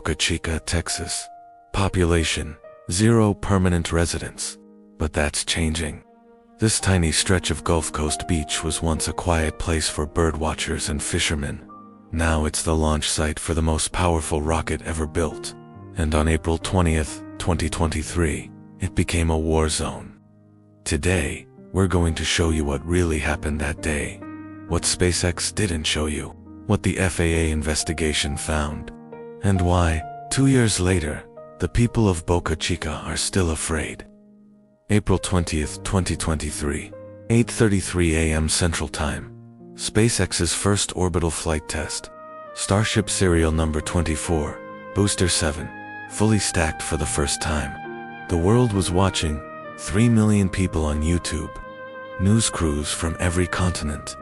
Boca Chica, Texas. Population: 0 permanent residents. But that's changing. This tiny stretch of Gulf Coast beach was once a quiet place for birdwatchers and fishermen. Now it's the launch site for the most powerful rocket ever built. And on April 20th, 2023, it became a war zone. Today, we're going to show you what really happened that day. What SpaceX didn't show you. What the FAA investigation found. And why, 2 years later, the people of Boca Chica are still afraid. April 20th, 2023, 8:33 a.m. Central Time. SpaceX's first orbital flight test. Starship serial number 24, Booster 7, fully stacked for the first time. The world was watching, 3 million people on YouTube. News crews from every continent.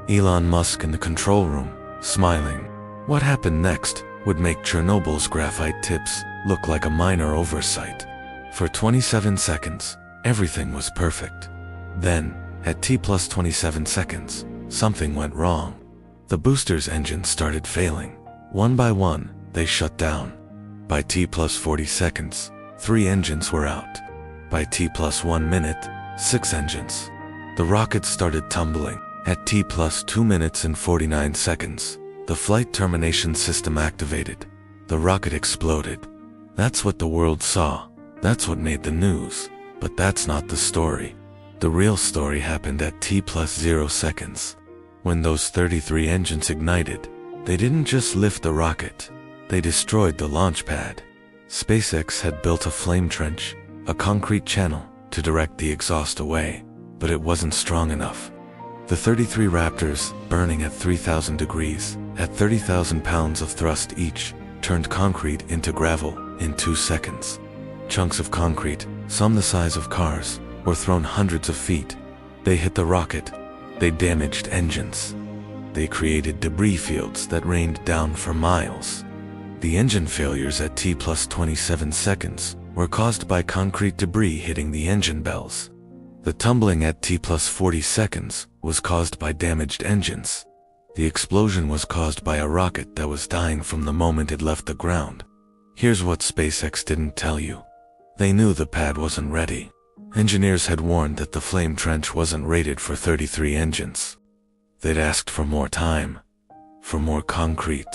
Elon Musk in the control room, smiling. What happened next would make Chernobyl's graphite tips look like a minor oversight. For 27 seconds, everything was perfect. Then, at T+27 seconds, something went wrong. The booster's engines started failing. One by one, they shut down. By T+40 seconds, 3 engines were out. By T+1 minute, 6 engines. The rocket started tumbling. At T+2 minutes and 49 seconds, the flight termination system activated. The rocket exploded. That's what the world saw. That's what made the news. But that's not the story. The real story happened at T+0 seconds. When those 33 engines ignited, they didn't just lift the rocket. They destroyed the launch pad. SpaceX had built a flame trench, a concrete channel, to direct the exhaust away, but it wasn't strong enough. The 33 Raptors, burning at 3,000 degrees, at 30,000 pounds of thrust each, turned concrete into gravel in 2 seconds. Chunks of concrete, some the size of cars, were thrown hundreds of feet. They hit the rocket. They damaged engines. They created debris fields that rained down for miles. The engine failures at T+27 seconds were caused by concrete debris hitting the engine bells. The tumbling at T+40 seconds was caused by damaged engines. The explosion was caused by a rocket that was dying from the moment it left the ground. Here's what SpaceX didn't tell you. They knew the pad wasn't ready. Engineers had warned that the flame trench wasn't rated for 33 engines. They'd asked for more time, for more concrete,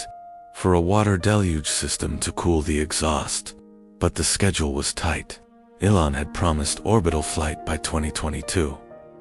for a water deluge system to cool the exhaust. But the schedule was tight. Elon had promised orbital flight by 2022.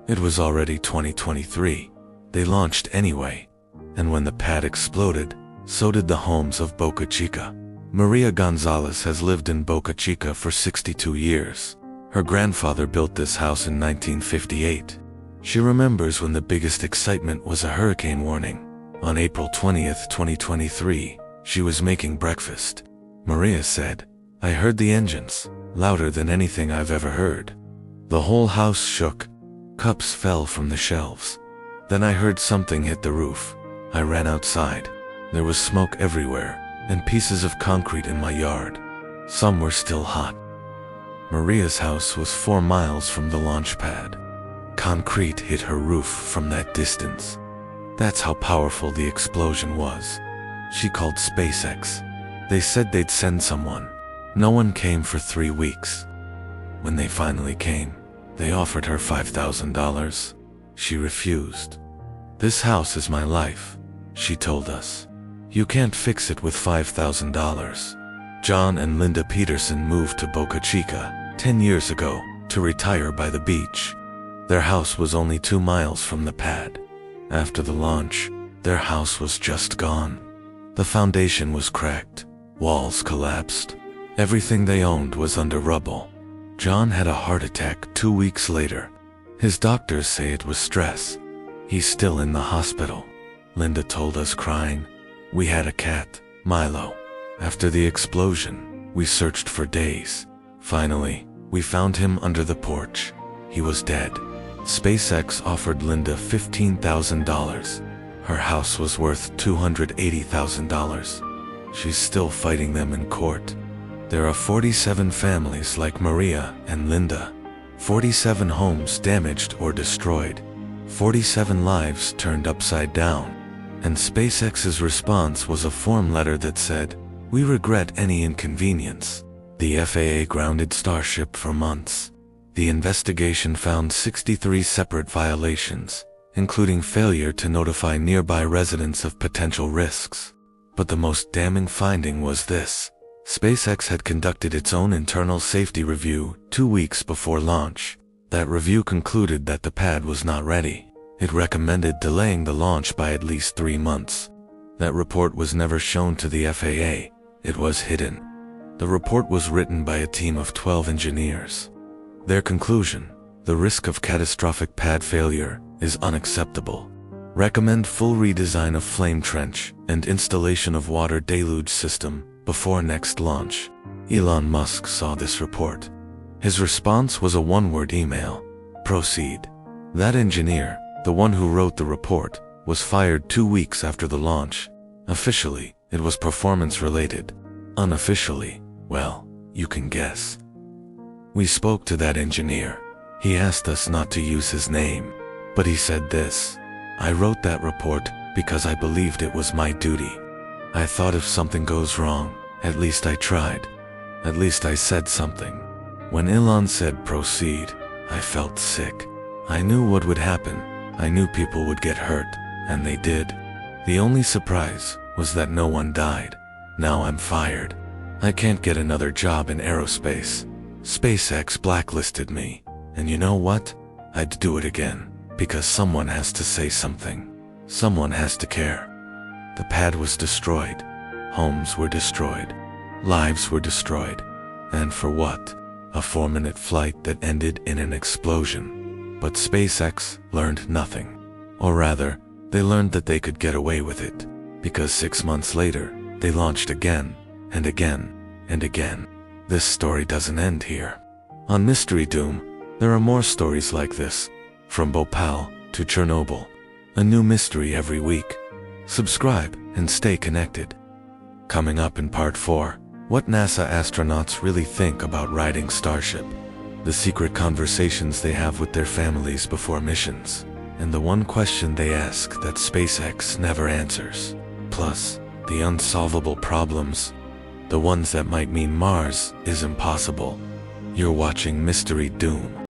It was already 2023. They launched anyway. And when the pad exploded, so did the homes of Boca Chica. Maria Gonzalez has lived in Boca Chica for 62 years. Her grandfather built this house in 1958. She remembers when the biggest excitement was a hurricane warning. On April 20th, 2023, she was making breakfast. Maria said, "I heard the engines, louder than anything I've ever heard. The whole house shook. Cups fell from the shelves. Then I heard something hit the roof. I ran outside. There was smoke everywhere, and pieces of concrete in my yard. Some were still hot." Maria's house was 4 miles from the launch pad. Concrete hit her roof from that distance. That's how powerful the explosion was. She called SpaceX. They said they'd send someone. No one came for 3 weeks. When they finally came, they offered her $5,000. She refused. "This house is my life," she told us. "You can't fix it with $5,000. John and Linda Peterson moved to Boca Chica 10 years ago to retire by the beach. Their house was only 2 miles from the pad. After the launch, their house was just gone. The foundation was cracked. Walls collapsed. Everything they owned was under rubble. John had a heart attack 2 weeks later. His doctors say it was stress. He's still in the hospital." Linda told us, crying. "We had a cat, Milo. After the explosion, we searched for days. Finally, we found him under the porch. He was dead." SpaceX offered Linda $15,000. Her house was worth $280,000. She's still fighting them in court. There are 47 families like Maria and Linda. 47 homes damaged or destroyed. 47 lives turned upside down. And SpaceX's response was a form letter that said, "We regret any inconvenience." The FAA grounded Starship for months. The investigation found 63 separate violations, including failure to notify nearby residents of potential risks. But the most damning finding was this: SpaceX had conducted its own internal safety review 2 weeks before launch. That review concluded that the pad was not ready. It recommended delaying the launch by at least 3 months. That report was never shown to the FAA. It was hidden. The report was written by a team of 12 engineers. Their conclusion: the risk of catastrophic pad failure is unacceptable. Recommend full redesign of flame trench and installation of water deluge system before next launch. Elon Musk saw this report. His response was a one-word email: proceed. That engineer, the one who wrote the report, was fired 2 weeks after the launch. Officially, it was performance-related. Unofficially, well, you can guess. We spoke to that engineer. He asked us not to use his name, but he said this: "I wrote that report because I believed it was my duty. I thought if something goes wrong, at least I tried. At least I said something." When Elon said proceed, I felt sick. I knew what would happen. I knew people would get hurt, and they did. The only surprise was that no one died. Now I'm fired. I can't get another job in aerospace. SpaceX blacklisted me. And you know what? I'd do it again, because someone has to say something. Someone has to care. The pad was destroyed. Homes were destroyed. Lives were destroyed. And for what? A 4-minute flight that ended in an explosion. But SpaceX learned nothing. Or rather, they learned that they could get away with it, because 6 months later, they launched again, and again, and again. This story doesn't end here. On Mystery Doom, there are more stories like this, from Bhopal to Chernobyl. A new mystery every week. Subscribe and stay connected. Coming up in Part 4, what NASA astronauts really think about riding Starship, the secret conversations they have with their families before missions, and the one question they ask that SpaceX never answers. Plus, the unsolvable problems, the ones that might mean Mars is impossible. You're watching Mystery Doom.